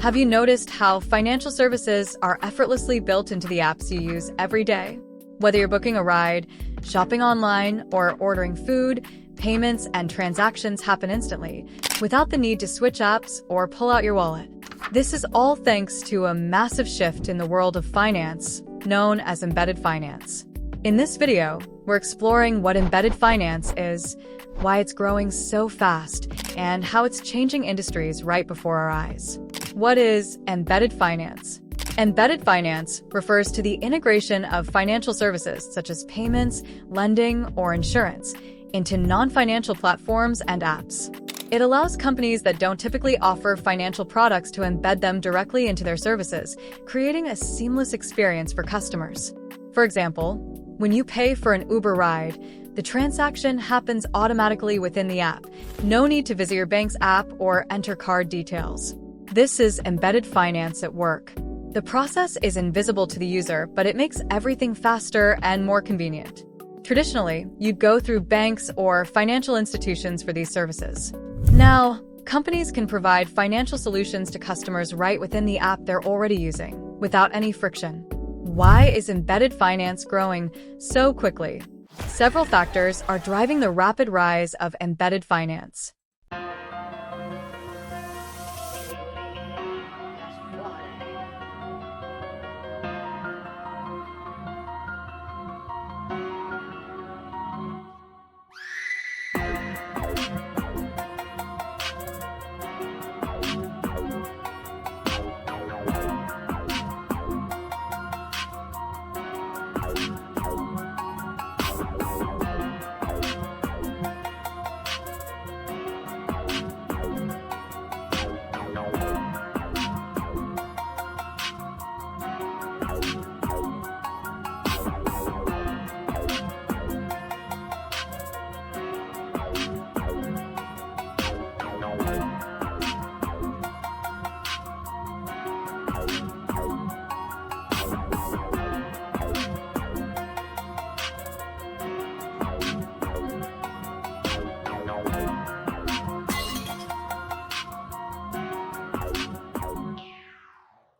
Have you noticed how financial services are effortlessly built into the apps you use every day? Whether you're booking a ride, shopping online, or ordering food, payments and transactions happen instantly, without the need to switch apps or pull out your wallet. This is all thanks to a massive shift in the world of finance, known as embedded finance. In this video, we're exploring what embedded finance is, why it's growing so fast, and how it's changing industries right before our eyes. What is embedded finance? Embedded finance refers to the integration of financial services such as payments, lending, or insurance into non-financial platforms and apps. It allows companies that don't typically offer financial products to embed them directly into their services, creating a seamless experience for customers. For example, when you pay for an Uber ride, the transaction happens automatically within the app. No need to visit your bank's app or enter card details. This is embedded finance at work. The process is invisible to the user, but it makes everything faster and more convenient. Traditionally, you'd go through banks or financial institutions for these services. Now, companies can provide financial solutions to customers right within the app they're already using, without any friction. Why is embedded finance growing so quickly? Several factors are driving the rapid rise of embedded finance.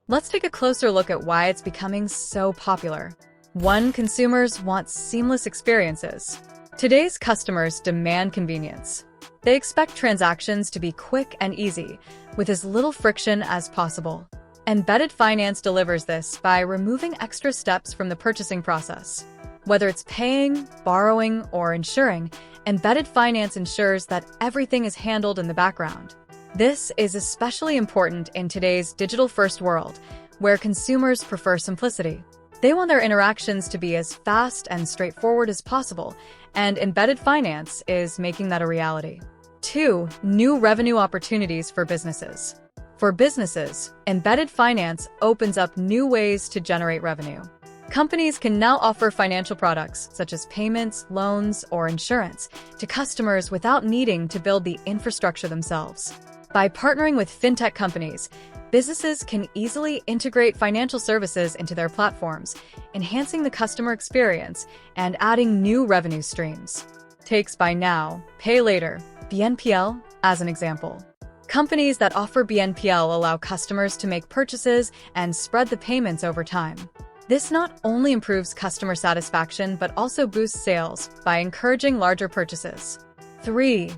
Let's take a closer look at why it's becoming so popular. 1. Consumers want seamless experiences. Today's customers demand convenience. They expect transactions to be quick and easy, with as little friction as possible. Embedded finance delivers this by removing extra steps from the purchasing process. Whether it's paying, borrowing, or insuring, embedded finance ensures that everything is handled in the background. This is especially important in today's digital-first world, where consumers prefer simplicity. They want their interactions to be as fast and straightforward as possible, and embedded finance is making that a reality. 2. New revenue opportunities for businesses. For businesses, embedded finance opens up new ways to generate revenue. Companies can now offer financial products, such as payments, loans, or insurance, to customers without needing to build the infrastructure themselves. By partnering with Fintech companies, businesses can easily integrate financial services into their platforms, enhancing the customer experience and adding new revenue streams. Takes buy now, pay later, BNPL, as an example. Companies that offer BNPL allow customers to make purchases and spread the payments over time. This not only improves customer satisfaction but also boosts sales by encouraging larger purchases. 3.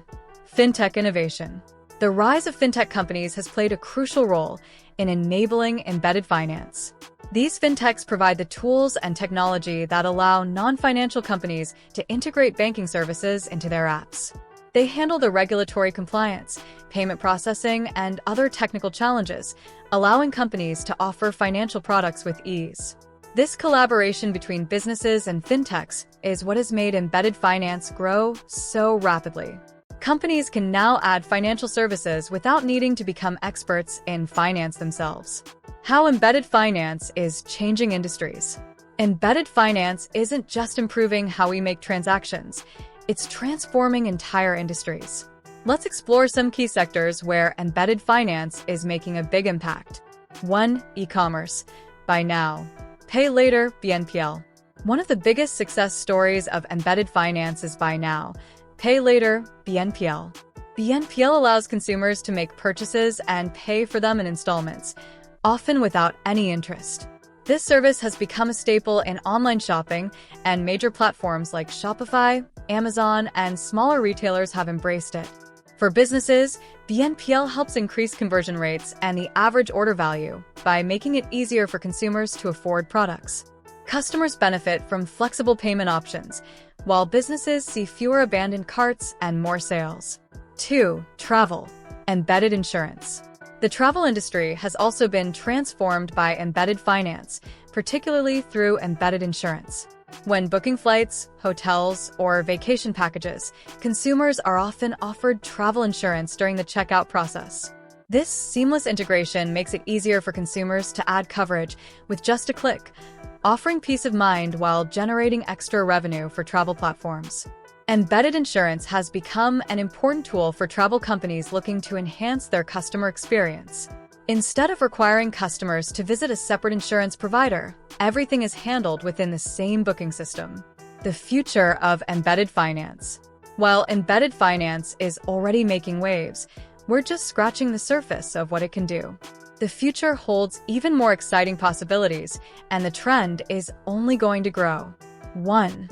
Fintech innovation. The rise of fintech companies has played a crucial role in enabling embedded finance. These fintechs provide the tools and technology that allow non-financial companies to integrate banking services into their apps. They handle the regulatory compliance, payment processing, and other technical challenges, allowing companies to offer financial products with ease. This collaboration between businesses and fintechs is what has made embedded finance grow so rapidly. Companies can now add financial services without needing to become experts in finance themselves. How embedded finance is changing industries. Embedded finance isn't just improving how we make transactions, it's transforming entire industries. Let's explore some key sectors where embedded finance is making a big impact. 1. E-commerce. Buy now, pay later, BNPL. One of the biggest success stories of embedded finance is buy now, pay later, BNPL. BNPL allows consumers to make purchases and pay for them in installments, often without any interest. This service has become a staple in online shopping, and major platforms like Shopify, Amazon, and smaller retailers have embraced it. For businesses, BNPL helps increase conversion rates and the average order value by making it easier for consumers to afford products. Customers benefit from flexible payment options, while businesses see fewer abandoned carts and more sales. 2. Travel. Embedded insurance. The travel industry has also been transformed by embedded finance, particularly through embedded insurance. When booking flights, hotels, or vacation packages, consumers are often offered travel insurance during the checkout process. This seamless integration makes it easier for consumers to add coverage with just a click, offering peace of mind while generating extra revenue for travel platforms. Embedded insurance has become an important tool for travel companies looking to enhance their customer experience. Instead of requiring customers to visit a separate insurance provider, everything is handled within the same booking system. The future of embedded finance. While embedded finance is already making waves, we're just scratching the surface of what it can do. The future holds even more exciting possibilities, and the trend is only going to grow. 1.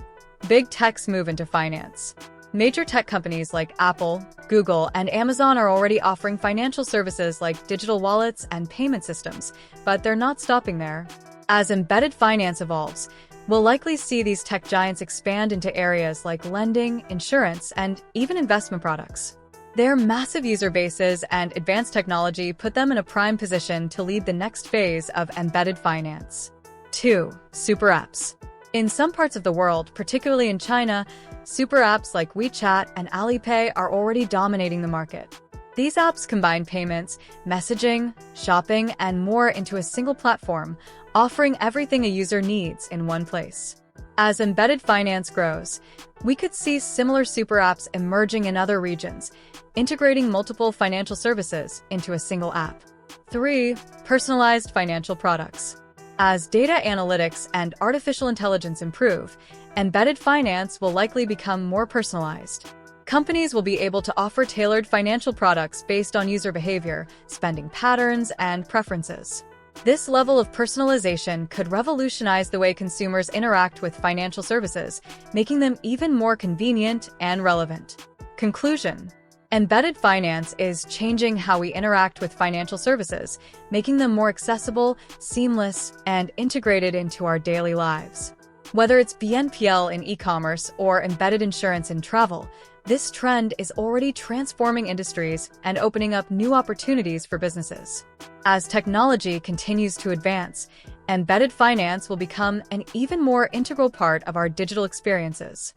Big tech's move into finance. Major tech companies like Apple, Google, and Amazon are already offering financial services like digital wallets and payment systems, but they're not stopping there. As embedded finance evolves, we'll likely see these tech giants expand into areas like lending, insurance, and even investment products. Their massive user bases and advanced technology put them in a prime position to lead the next phase of embedded finance. 2. Super apps. In some parts of the world, particularly in China, super apps like WeChat and Alipay are already dominating the market. These apps combine payments, messaging, shopping, and more into a single platform, offering everything a user needs in one place. As embedded finance grows, we could see similar super apps emerging in other regions, integrating multiple financial services into a single app. 3. Personalized financial products. As data analytics and artificial intelligence improve, embedded finance will likely become more personalized. Companies will be able to offer tailored financial products based on user behavior, spending patterns, and preferences. This level of personalization could revolutionize the way consumers interact with financial services, making them even more convenient and relevant. Conclusion. Embedded finance is changing how we interact with financial services, making them more accessible, seamless, and integrated into our daily lives. Whether it's BNPL in e-commerce or embedded insurance in travel, this trend is already transforming industries and opening up new opportunities for businesses. As technology continues to advance, embedded finance will become an even more integral part of our digital experiences.